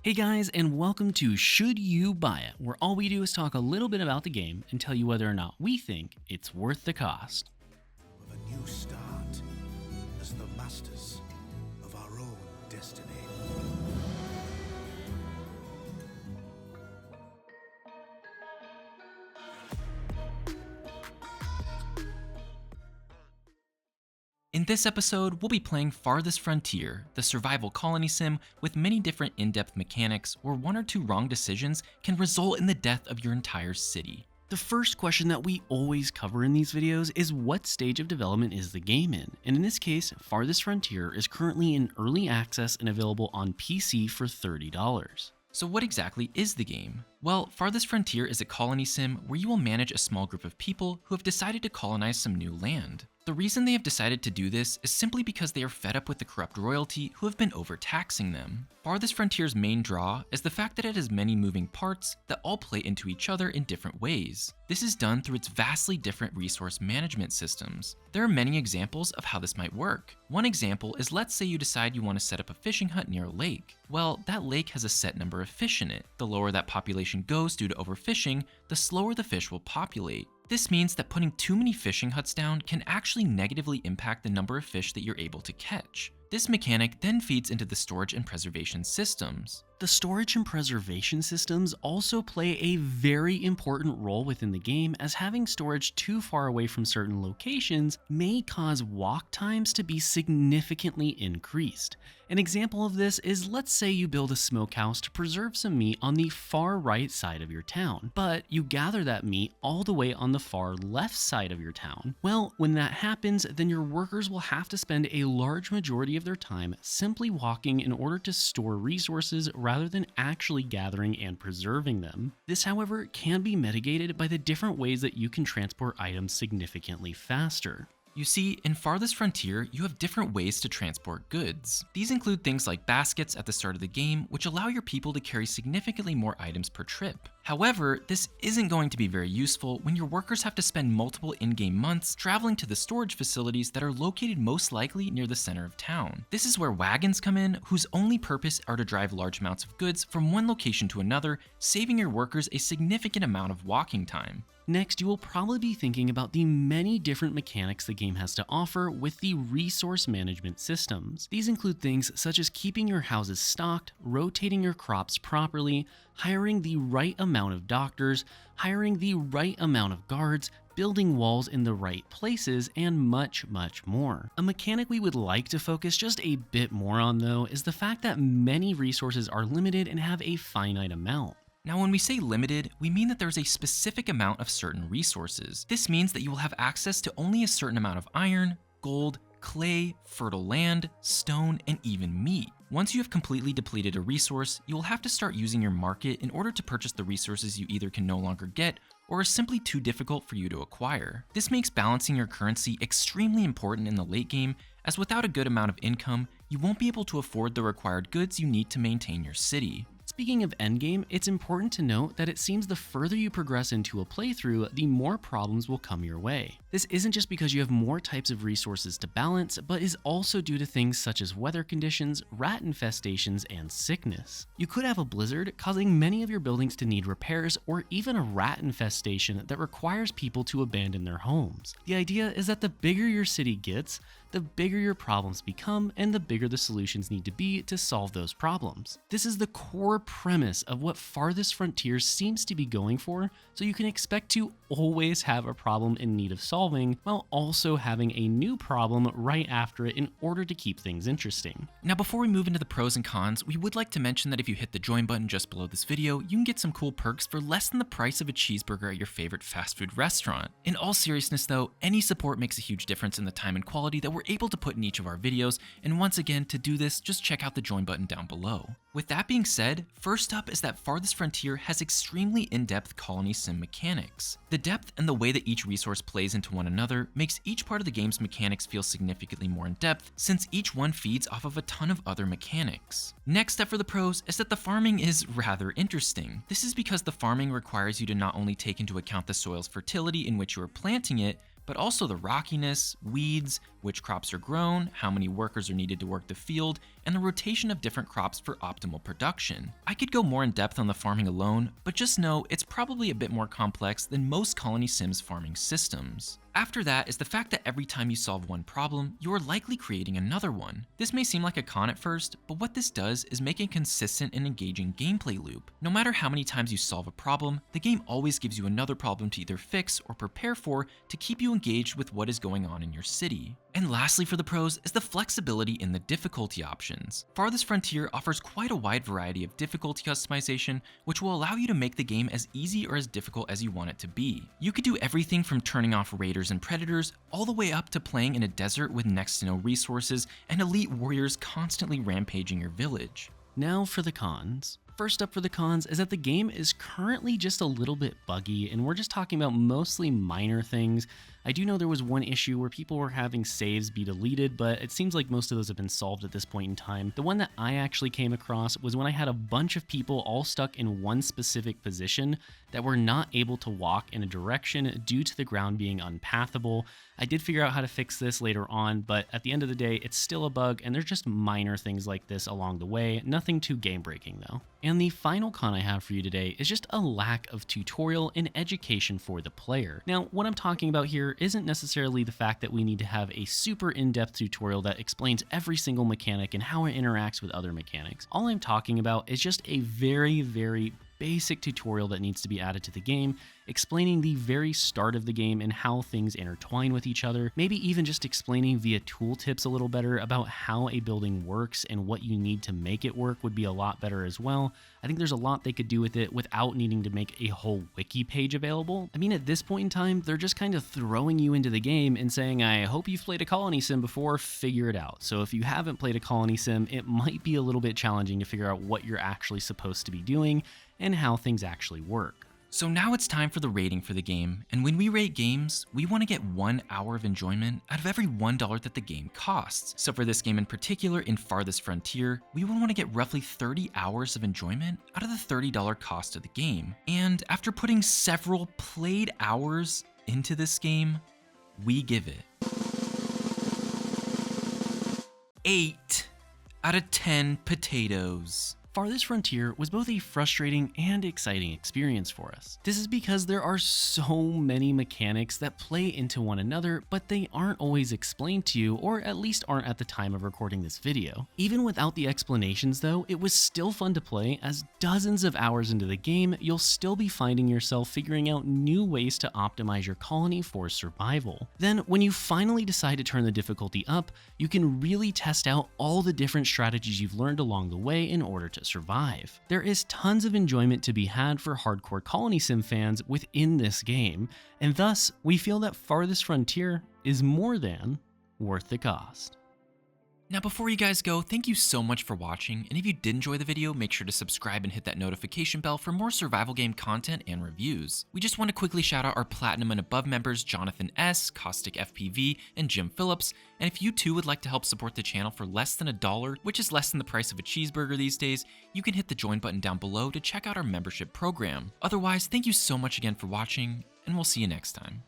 Hey guys, and welcome to Should You Buy It, where all we do is talk a little bit about the game and tell you whether or not we think it's worth the cost. With a new start as the masters of our own destiny. In this episode, we'll be playing Farthest Frontier, the survival colony sim with many different in-depth mechanics where one or two wrong decisions can result in the death of your entire city. The first question that we always cover in these videos is what stage of development is the game in? And in this case, Farthest Frontier is currently in early access and available on PC for $30. So what exactly is the game? Well, Farthest Frontier is a colony sim where you will manage a small group of people who have decided to colonize some new land. The reason they have decided to do this is simply because they are fed up with the corrupt royalty who have been overtaxing them. Farthest Frontier's main draw is the fact that it has many moving parts that all play into each other in different ways. This is done through its vastly different resource management systems. There are many examples of how this might work. One example is, let's say you decide you want to set up a fishing hut near a lake. Well, that lake has a set number of fish in it. The lower that population goes due to overfishing, the slower the fish will populate. This means that putting too many fishing huts down can actually negatively impact the number of fish that you're able to catch. This mechanic then feeds into the storage and preservation systems. The storage and preservation systems also play a very important role within the game, as having storage too far away from certain locations may cause walk times to be significantly increased. An example of this is, let's say you build a smokehouse to preserve some meat on the far right side of your town, but you gather that meat all the way on the far left side of your town. Well, when that happens, then your workers will have to spend a large majority of their time simply walking in order to store resources rather than actually gathering and preserving them. This, however, can be mitigated by the different ways that you can transport items significantly faster. You see, in Farthest Frontier, you have different ways to transport goods. These include things like baskets at the start of the game, which allow your people to carry significantly more items per trip. However, this isn't going to be very useful when your workers have to spend multiple in-game months traveling to the storage facilities that are located most likely near the center of town. This is where wagons come in, whose only purpose are to drive large amounts of goods from one location to another, saving your workers a significant amount of walking time. Next, you will probably be thinking about the many different mechanics the game has to offer with the resource management systems. These include things such as keeping your houses stocked, rotating your crops properly, hiring the right amount of doctors, hiring the right amount of guards, building walls in the right places, and much, much more. A mechanic we would like to focus just a bit more on, though, is the fact that many resources are limited and have a finite amount. Now, when we say limited, we mean that there's a specific amount of certain resources. This means that you will have access to only a certain amount of iron, gold, clay, fertile land, stone, and even meat. Once you have completely depleted a resource, you will have to start using your market in order to purchase the resources you either can no longer get or are simply too difficult for you to acquire. This makes balancing your currency extremely important in the late game, as without a good amount of income, you won't be able to afford the required goods you need to maintain your city. Speaking of endgame, it's important to note that it seems the further you progress into a playthrough, the more problems will come your way. This isn't just because you have more types of resources to balance, but is also due to things such as weather conditions, rat infestations, and sickness. You could have a blizzard causing many of your buildings to need repairs, or even a rat infestation that requires people to abandon their homes. The idea is that the bigger your city gets, the bigger your problems become, and the bigger the solutions need to be to solve those problems. This is the core premise of what Farthest Frontier seems to be going for, so you can expect to always have a problem in need of solving, while also having a new problem right after it in order to keep things interesting. Now, before we move into the pros and cons, we would like to mention that if you hit the join button just below this video, you can get some cool perks for less than the price of a cheeseburger at your favorite fast food restaurant. In all seriousness though, any support makes a huge difference in the time and quality that we're able to put in each of our videos, and once again, to do this, just check out the join button down below. With that being said, first up is that Farthest Frontier has extremely in-depth colony sim mechanics. The depth and the way that each resource plays into one another makes each part of the game's mechanics feel significantly more in-depth, since each one feeds off of a ton of other mechanics. Next up for the pros is that the farming is rather interesting. This is because the farming requires you to not only take into account the soil's fertility in which you are planting it, but also the rockiness, weeds, which crops are grown, how many workers are needed to work the field, and the rotation of different crops for optimal production. I could go more in depth on the farming alone, but just know it's probably a bit more complex than most Colony Sims farming systems. After that is the fact that every time you solve one problem, you are likely creating another one. This may seem like a con at first, but what this does is make a consistent and engaging gameplay loop. No matter how many times you solve a problem, the game always gives you another problem to either fix or prepare for to keep you engaged with what is going on in your city. And lastly for the pros is the flexibility in the difficulty options. Farthest Frontier offers quite a wide variety of difficulty customization, which will allow you to make the game as easy or as difficult as you want it to be. You could do everything from turning off raiders and predators, all the way up to playing in a desert with next to no resources and elite warriors constantly rampaging your village. Now for the cons. First up for the cons is that the game is currently just a little bit buggy, and we're just talking about mostly minor things. I do know there was one issue where people were having saves be deleted, but it seems like most of those have been solved at this point in time. The one that I actually came across was when I had a bunch of people all stuck in one specific position that were not able to walk in a direction due to the ground being unpathable. I did figure out how to fix this later on, but at the end of the day, it's still a bug, and there's just minor things like this along the way, nothing too game-breaking though. And the final con I have for you today is just a lack of tutorial and education for the player. Now, what I'm talking about here isn't necessarily the fact that we need to have a super in-depth tutorial that explains every single mechanic and how it interacts with other mechanics. All I'm talking about is just a very basic tutorial that needs to be added to the game, explaining the very start of the game and how things intertwine with each other, maybe even just explaining via tooltips a little better about how a building works and what you need to make it work would be a lot better as well. I think there's a lot they could do with it without needing to make a whole wiki page available. I mean, at this point in time, they're just kind of throwing you into the game and saying, I hope you've played a colony sim before, figure it out. So if you haven't played a colony sim, it might be a little bit challenging to figure out what you're actually supposed to be doing and how things actually work. So now it's time for the rating for the game, and when we rate games, we want to get 1 hour of enjoyment out of every $1 that the game costs. So for this game in particular, in Farthest Frontier, we would want to get roughly 30 hours of enjoyment out of the $30 cost of the game. And after putting several played hours into this game, we give it 8 out of 10 potatoes. Farthest Frontier was both a frustrating and exciting experience for us. This is because there are so many mechanics that play into one another, but they aren't always explained to you, or at least aren't at the time of recording this video. Even without the explanations though, it was still fun to play, as dozens of hours into the game, you'll still be finding yourself figuring out new ways to optimize your colony for survival. Then when you finally decide to turn the difficulty up, you can really test out all the different strategies you've learned along the way in order to survive. There is tons of enjoyment to be had for hardcore colony sim fans within this game, and thus we feel that Farthest Frontier is more than worth the cost. Now before you guys go, thank you so much for watching, and if you did enjoy the video, make sure to subscribe and hit that notification bell for more survival game content and reviews. We just want to quickly shout out our Platinum and above members Jonathan S, Caustic FPV, and Jim Phillips, and if you too would like to help support the channel for less than $1, which is less than the price of a cheeseburger these days, you can hit the join button down below to check out our membership program. Otherwise, thank you so much again for watching, and we'll see you next time.